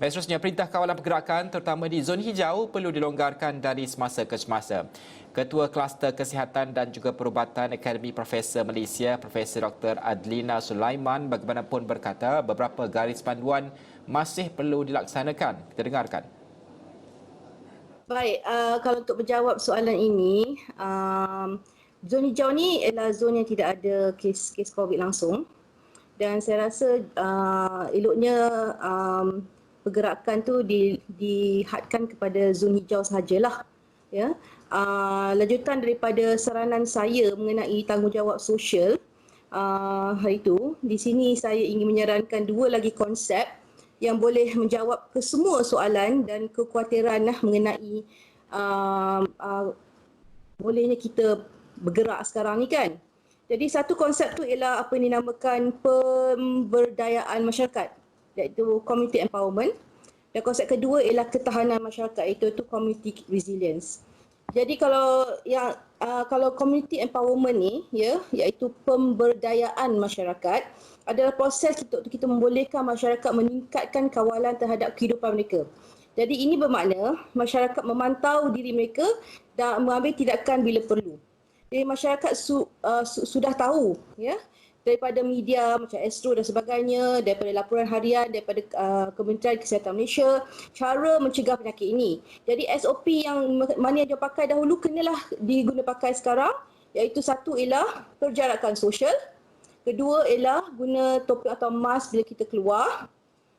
Baik, seterusnya, Perintah Kawalan Pergerakan terutama di zon hijau perlu dilonggarkan dari semasa ke semasa. Ketua Kluster Kesihatan dan juga Perubatan Akademi Profesor Malaysia, Profesor Dr. Adlina Sulaiman bagaimanapun berkata beberapa garis panduan masih perlu dilaksanakan. Kita dengarkan. Baik, kalau untuk menjawab soalan ini, zon hijau ni ialah zon yang tidak ada kes COVID langsung. Dan saya rasa eloknya pergerakan tu dihadkan kepada zon hijau sahajalah. Ya. Lanjutan daripada saranan saya mengenai tanggungjawab sosial hari itu, di sini saya ingin menyarankan dua lagi konsep yang boleh menjawab kesemua soalan dan kekhawatiran mengenai bolehnya kita bergerak sekarang ni kan. Jadi satu konsep tu ialah apa yang dinamakan pemberdayaan masyarakat, iaitu community empowerment. Dan konsep kedua ialah ketahanan masyarakat, iaitu community resilience. Jadi kalau community empowerment ni iaitu pemberdayaan masyarakat adalah proses untuk kita membolehkan masyarakat meningkatkan kawalan terhadap kehidupan mereka. Jadi ini bermakna masyarakat memantau diri mereka dan mengambil tindakan bila perlu. Jadi masyarakat sudah tahu daripada media macam Astro dan sebagainya, daripada laporan harian daripada Kementerian Kesihatan Malaysia, cara mencegah penyakit ini. Jadi SOP yang mana yang dia pakai dahulu kenalah diguna pakai sekarang, iaitu satu ialah perjarakan sosial, kedua ialah guna topik atau mask bila kita keluar,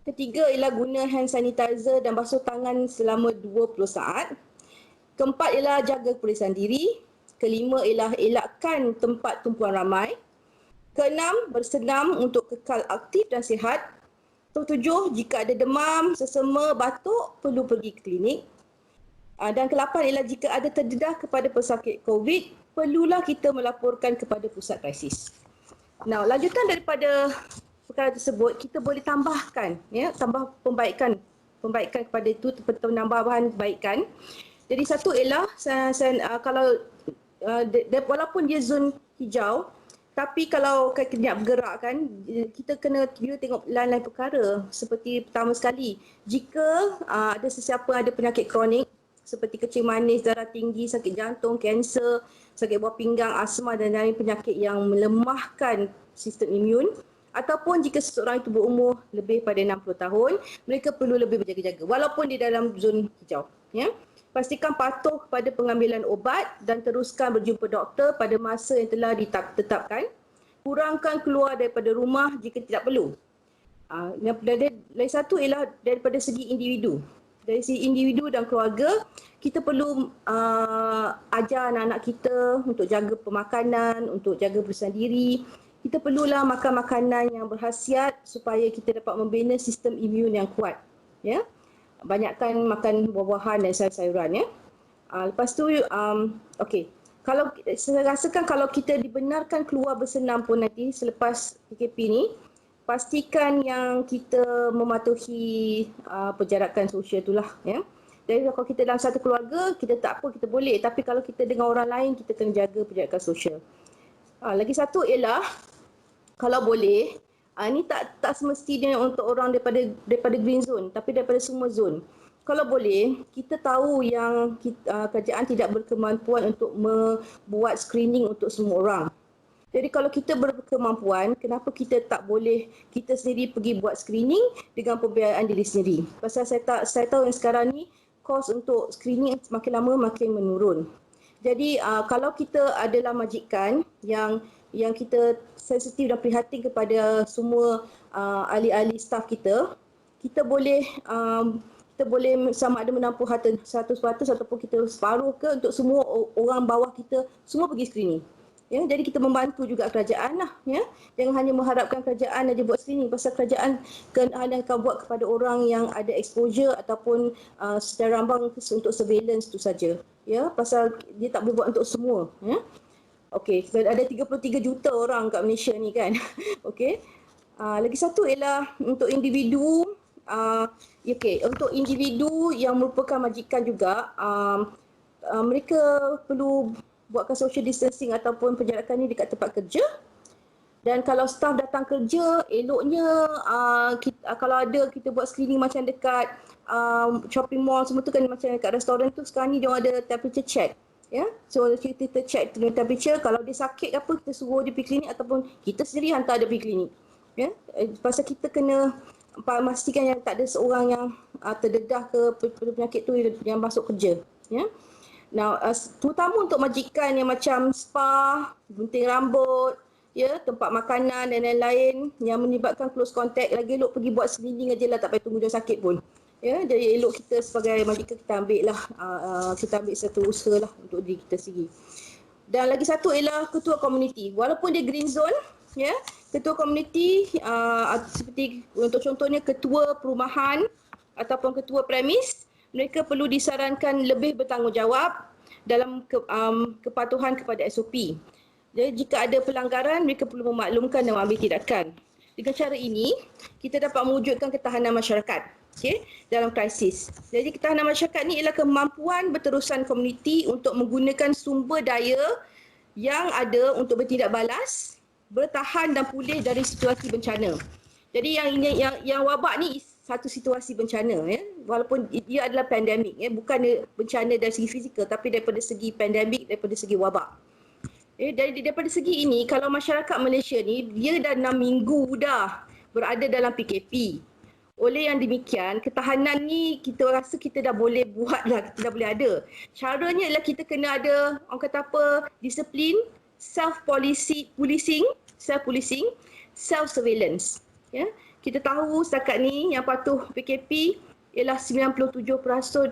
ketiga ialah guna hand sanitizer dan basuh tangan selama 20 saat, keempat ialah jaga keperluan diri, kelima ialah elakkan tempat tumpuan ramai, keenam, bersenam untuk kekal aktif dan sihat. Ketujuh, jika ada demam, sesama, batuk, perlu pergi ke klinik. Dan kelapan ialah jika ada terdedah kepada pesakit COVID, perlulah kita melaporkan kepada pusat krisis. Nah, lanjutan daripada perkara tersebut, kita boleh tambahkan, tambah pembaikan kepada itu, penambahan perbaikan. Jadi satu ialah, kalau walaupun dia zon hijau, tapi kalau kita nak bergerak kan, kita kena tengok lain-lain perkara. Seperti pertama sekali, jika ada sesiapa ada penyakit kronik seperti kencing manis, darah tinggi, sakit jantung, kanser, sakit buah pinggang, asma dan lain penyakit yang melemahkan sistem imun, ataupun jika seseorang itu berumur lebih pada 60 tahun, mereka perlu lebih berjaga-jaga walaupun di dalam zon hijau. Pastikan patuh kepada pengambilan ubat dan teruskan berjumpa doktor pada masa yang telah ditetapkan. Kurangkan keluar daripada rumah jika tidak perlu. Lagi satu ialah daripada segi individu. Dari segi individu dan keluarga, kita perlu ajar anak-anak kita untuk jaga pemakanan, untuk jaga kebersihan diri. Kita perlulah makan makanan yang berkhasiat supaya kita dapat membina sistem imun yang kuat. Banyakkan makan buah-buahan dan sayur-sayuran. Lepas tu, kalau saya rasakan kalau kita dibenarkan keluar bersenam pun nanti selepas PKP ni, pastikan yang kita mematuhi perjarakan sosial itulah. Jadi kalau kita dalam satu keluarga, kita tak apa, kita boleh. Tapi kalau kita dengan orang lain, kita kena jaga perjarakan sosial. Lagi satu ialah, kalau boleh, ini tak semestinya untuk orang daripada green zone, tapi daripada semua zon. Kalau boleh, kita tahu yang kerajaan tidak berkemampuan untuk membuat screening untuk semua orang. Jadi kalau kita berkemampuan, kenapa kita tak boleh kita sendiri pergi buat screening dengan pembiayaan diri sendiri? Pasal saya tahu yang sekarang ni kos untuk screening makin lama makin menurun. Jadi kalau kita adalah majikan yang kita sensitif dan prihatin kepada semua ahli-ahli staf kita, kita boleh sama ada menampung harta 100% ataupun kita separuh ke untuk semua orang bawah kita semua pergi screening. Jadi kita membantu juga kerajaan lah. Jangan hanya mengharapkan kerajaan aja buat screening, pasal kerajaan hanya akan buat kepada orang yang ada exposure ataupun secara rambang untuk surveillance tu saja. Pasal dia tak boleh buat untuk semua. Okey, ada 33 juta orang kat Malaysia ni kan. Okey. Lagi satu ialah untuk individu. Untuk individu yang merupakan majikan juga, mereka perlu buatkan social distancing ataupun penjarakan ni dekat tempat kerja. Dan kalau staf datang kerja, eloknya kalau ada kita buat screening macam dekat shopping mall semua tu kan, macam dekat restoran tu sekarang ni dia ada temperature check. Ya, so kita check temperature, kalau dia sakit apa kita suruh dia pergi klinik ataupun kita sendiri hantar dia pergi klinik. Ya, pasal kita kena pastikan yang tak ada seorang yang terdedah ke penyakit tu yang masuk kerja. Ya. Now, terutama untuk majikan yang macam spa, gunting rambut, ya, tempat makanan dan lain-lain yang menyebabkan close contact, lagi elok pergi buat screening aje lah, tak payah tunggu dia sakit pun. Ya, jadi elok kita sebagai majikan kita ambil lah, kita ambil satu usaha lah untuk diri kita sendiri. Dan lagi satu ialah ketua komuniti. Walaupun dia green zone, ya, ketua komuniti seperti untuk contohnya ketua perumahan ataupun ketua premis, mereka perlu disarankan lebih bertanggungjawab dalam kepatuhan kepada SOP. Jadi jika ada pelanggaran, mereka perlu memaklumkan dan mengambil tindakan. Dengan cara ini, kita dapat mewujudkan ketahanan masyarakat, okay, dalam krisis. Jadi ketahanan masyarakat ni ialah kemampuan berterusan komuniti untuk menggunakan sumber daya yang ada untuk bertindak balas, bertahan dan pulih dari situasi bencana. Jadi yang wabak ni satu situasi bencana, ya, walaupun dia adalah pandemik, ya, bukan bencana dari segi fizikal tapi daripada segi pandemik, daripada segi wabak. Daripada segi ini, kalau masyarakat Malaysia ni dia dah 6 minggu dah berada dalam PKP. Oleh yang demikian, ketahanan ni kita rasa kita dah boleh buat lah, kita dah boleh ada. Caranya ialah kita kena ada, orang kata apa, disiplin, self-policing, self-surveillance. Ya. Kita tahu setakat ni yang patuh PKP ialah 97%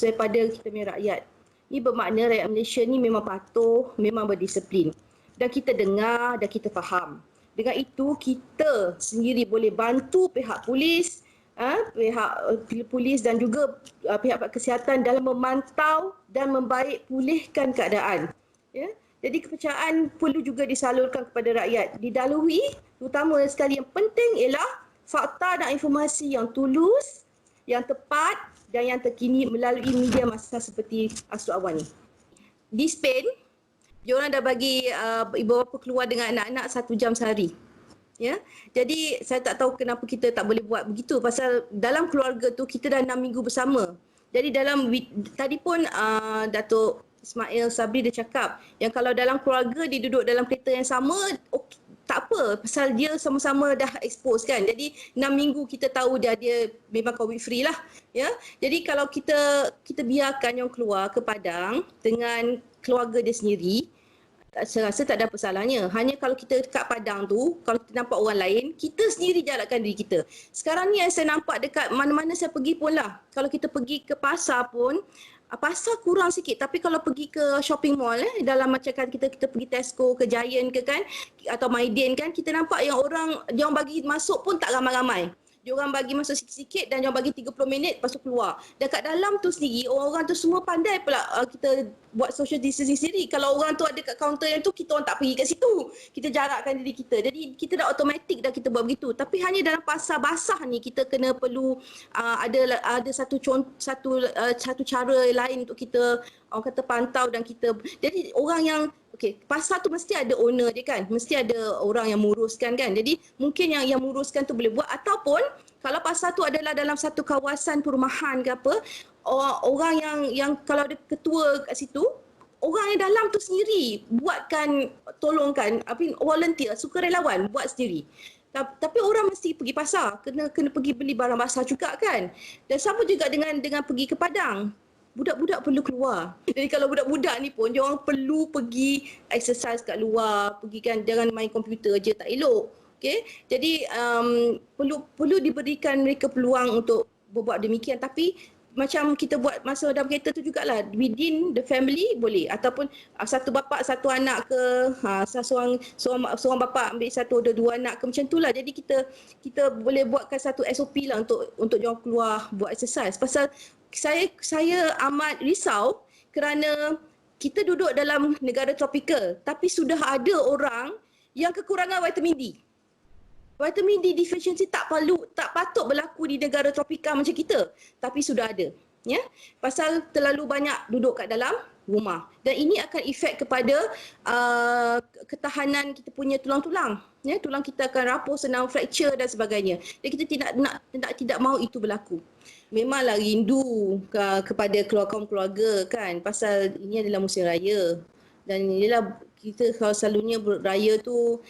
daripada kita punya rakyat. Ini bermakna rakyat Malaysia ni memang patuh, memang berdisiplin. Dan kita dengar dan kita faham. Dengan itu kita sendiri boleh bantu pihak polis, dan juga pihak kesihatan dalam memantau dan membaik pulihkan keadaan. Ya? Jadi kepercayaan perlu juga disalurkan kepada rakyat. Didalui, terutama sekali yang penting ialah fakta dan informasi yang tulus, yang tepat dan yang terkini melalui media massa seperti Asru Awan ni. Di Spain, diorang dah bagi ibu bapa keluar dengan anak-anak 1 jam sehari. Ya, jadi saya tak tahu kenapa kita tak boleh buat begitu, pasal dalam keluarga tu kita dah 6 minggu bersama. Jadi tadi pun Datuk Ismail Sabri dia cakap yang kalau dalam keluarga dia duduk dalam kereta yang sama, tak apa, pasal dia sama-sama dah expose kan. Jadi 6 minggu kita tahu dia memang COVID free lah. Ya. Jadi kalau kita biarkan yang keluar ke Padang dengan keluarga dia sendiri, saya rasa tak ada apa salahnya. Hanya kalau kita dekat Padang tu, kalau kita nampak orang lain, kita sendiri jarakkan diri kita. Sekarang ni yang saya nampak dekat mana-mana saya pergi pun lah. Kalau kita pergi ke pasar pun, pasar kurang sikit, tapi kalau pergi ke shopping mall dalam macam kan kita pergi Tesco ke Giant ke kan, atau Maiden kan, kita nampak yang diorang bagi masuk pun tak ramai-ramai. Diorang bagi masuk sikit-sikit dan diorang bagi 30 minit lepas tu keluar. Dan kat dalam tu sendiri orang-orang tu semua pandai pula kita buat social distancing sendiri. Kalau orang tu ada kat kaunter yang tu, kita orang tak pergi kat situ. Kita jarakkan diri kita. Jadi kita dah automatik dah kita buat begitu. Tapi hanya dalam pasar basah ni kita kena perlu ada satu cara lain untuk kita orang kata pantau dan kita. Jadi orang yang pasar tu mesti ada owner dia kan. Mesti ada orang yang menguruskan kan. Jadi mungkin yang menguruskan tu boleh buat, ataupun kalau pasar tu adalah dalam satu kawasan perumahan ke apa, orang yang kalau ada ketua kat situ, orang yang dalam tu sendiri tolongkan, volunteer, sukarelawan buat sendiri. Tapi orang mesti pergi pasar, kena pergi beli barang basah juga kan. Dan sama juga dengan pergi ke Padang. Budak-budak perlu keluar. Jadi kalau budak-budak ni pun dia orang perlu pergi exercise kat luar, pergi kan, jangan main komputer je, tak elok. Okey. Jadi perlu diberikan mereka peluang untuk berbuat demikian, tapi macam kita buat masa dalam kereta tu jugalah, within the family boleh, ataupun satu bapa satu anak ke, seorang bapa ambil satu ada 2 anak ke, macam itulah. Jadi kita boleh buatkan satu SOP lah untuk dia keluar buat exercise. Pasal saya amat risau kerana kita duduk dalam negara tropikal tapi sudah ada orang yang kekurangan vitamin D. Vitamin D deficiency tak patut berlaku di negara tropika macam kita, tapi sudah ada. Ya, pasal terlalu banyak duduk kat dalam rumah dan ini akan efek kepada ketahanan kita punya tulang-tulang. Ya, tulang kita akan rapuh, senang fracture dan sebagainya. Dan kita tidak mahu itu berlaku. Memanglah rindu kepada keluarga kan, pasal ini adalah musim raya dan inilah kita kalau selalunya raya tu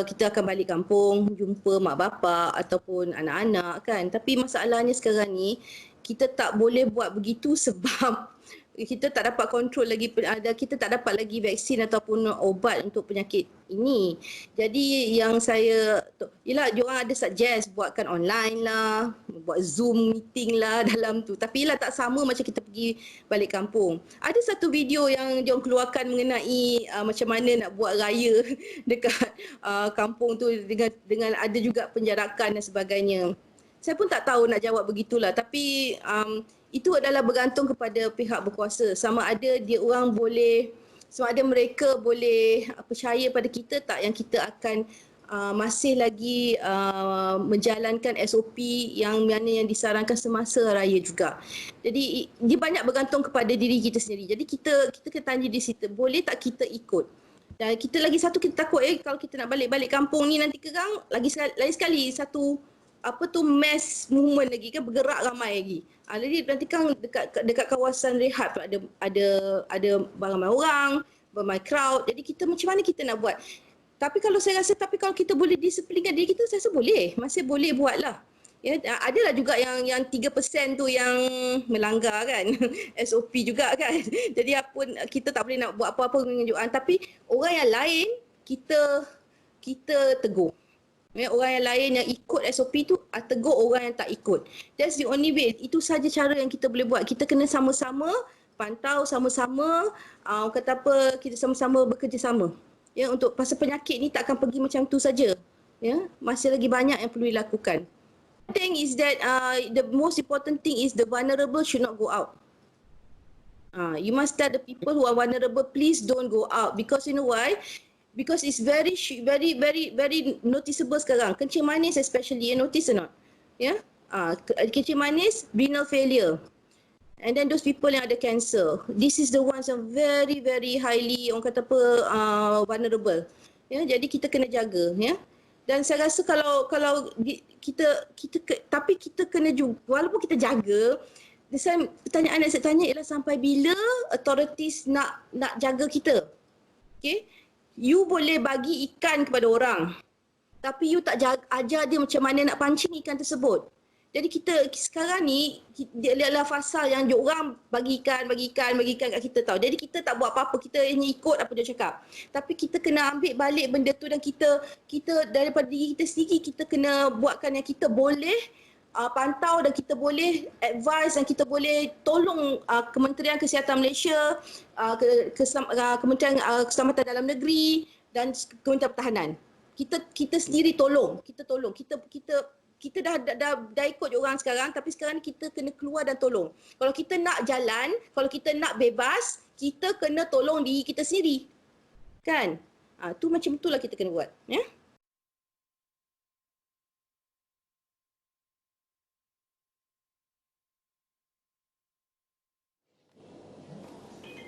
kita akan balik kampung jumpa mak bapak ataupun anak-anak kan, tapi masalahnya sekarang ni kita tak boleh buat begitu sebab kita tak dapat kontrol lagi, kita tak dapat lagi vaksin ataupun obat untuk penyakit ini. Jadi yang yelah diorang ada suggest buatkan online lah, buat Zoom meeting lah dalam tu. Tapi yelah tak sama macam kita pergi balik kampung. Ada satu video yang diorang keluarkan mengenai macam mana nak buat raya dekat kampung tu dengan ada juga penjarakan dan sebagainya. Saya pun tak tahu nak jawab begitulah, tapi itu adalah bergantung kepada pihak berkuasa, sama ada mereka boleh percaya pada kita tak yang kita akan masih lagi menjalankan SOP yang mana yang disarankan semasa raya juga. Jadi dia banyak bergantung kepada diri kita sendiri. Jadi kita kena tanya di situ, boleh tak kita ikut? Dan kita lagi satu, kita takut kalau kita nak balik kampung ni nanti kerang lain sekali satu mass movement lagi kan, bergerak ramai lagi. Jadi nanti kan dekat kawasan rehat ada ramai orang, ramai crowd. Jadi kita macam mana kita nak buat? Tapi kalau kita boleh disiplinkan diri kita, saya rasa masih boleh buatlah. Ya, adalah juga yang 3% tu yang melanggar kan SOP juga kan. Jadi kita tak boleh nak buat apa-apa menunjukkan, tapi orang yang lain kita tegur. Ya, orang yang lain yang ikut SOP tu tegur orang yang tak ikut. That's the only way. Itu saja cara yang kita boleh buat. Kita kena sama-sama pantau, sama-sama kita sama-sama bekerjasama. Ya, untuk pasal penyakit ni tak akan pergi macam tu saja. Ya, masih lagi banyak yang perlu dilakukan. The thing is that the most important thing is the vulnerable should not go out. You must tell the people who are vulnerable, please don't go out, because you know why? Because it's very noticeable sekarang. Kencing manis especially, you notice or not? Yeah? Kencing manis, renal failure. And then those people yang ada cancer. This is the ones yang very highly, orang kata vulnerable. Ya, jadi kita kena jaga. Ya? Dan saya rasa kalau tapi kita kena juga, walaupun kita jaga, pertanyaan yang saya tanya ialah sampai bila authorities nak jaga kita? Okay? You boleh bagi ikan kepada orang, tapi you tak ajar dia macam mana nak pancing ikan tersebut. Jadi kita sekarang ni, dia adalah fasa yang orang bagi ikan kat kita tahu. Jadi kita tak buat apa-apa, kita hanya ikut apa dia cakap. Tapi kita kena ambil balik benda tu dan kita daripada diri kita sendiri, kita kena buatkan yang kita boleh pantau dan kita boleh advise dan kita boleh tolong Kementerian Kesihatan Malaysia, Kementerian Keselamatan Dalam Negeri dan Kementerian Pertahanan. Kita sendiri tolong. Kita dah ikut orang sekarang, tapi sekarang kita kena keluar dan tolong. Kalau kita nak jalan, kalau kita nak bebas, kita kena tolong diri kita sendiri. Kan? Tu macam itulah kita kena buat, ya.